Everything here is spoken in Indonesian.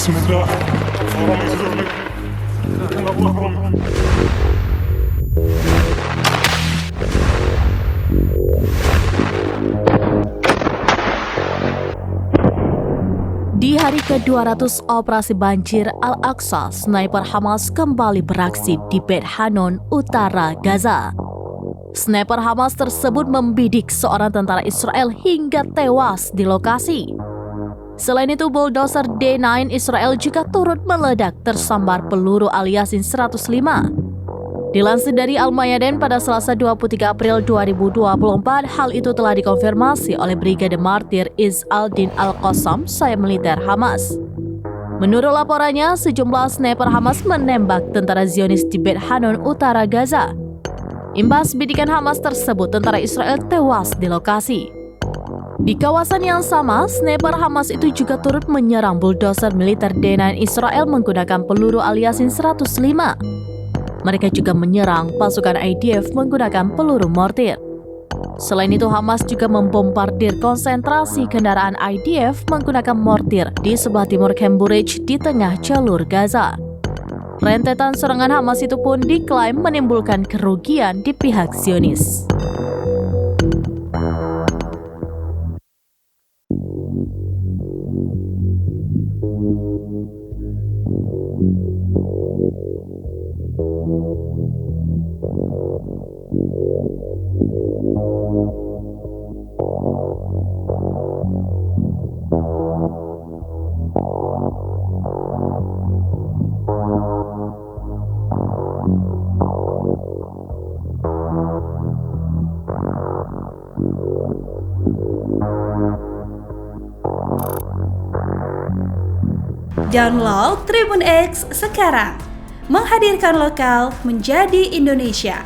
بسم الله اللهم صل على محمد. Di hari ke-200 operasi banjir Al-Aqsa, sniper Hamas kembali beraksi di Beit Hanun, utara Gaza. Sniper Hamas tersebut membidik seorang tentara Israel hingga tewas di lokasi. Selain itu, bulldozer D9 Israel juga turut meledak tersambar peluru Al-Yasin 105. Dilansir dari Al-Mayadin pada Selasa 23 April 2024, hal itu telah dikonfirmasi oleh Brigade Martir Izz al-Din al-Qassam, sayap militer Hamas. Menurut laporannya, sejumlah sniper Hamas menembak tentara Zionis di Beit Hanun, utara Gaza. Imbas bidikan Hamas tersebut, tentara Israel tewas di lokasi. Di kawasan yang sama, sniper Hamas itu juga turut menyerang bulldozer militer D9 Israel menggunakan peluru Al-Yasin 105. Mereka juga menyerang pasukan IDF menggunakan peluru mortir. Selain itu, Hamas juga membombardir konsentrasi kendaraan IDF menggunakan mortir di sebelah timur Camp Bureij di tengah jalur Gaza. Rentetan serangan Hamas itu pun diklaim menimbulkan kerugian di pihak Zionis. Download Tribun X sekarang, menghadirkan lokal menjadi Indonesia.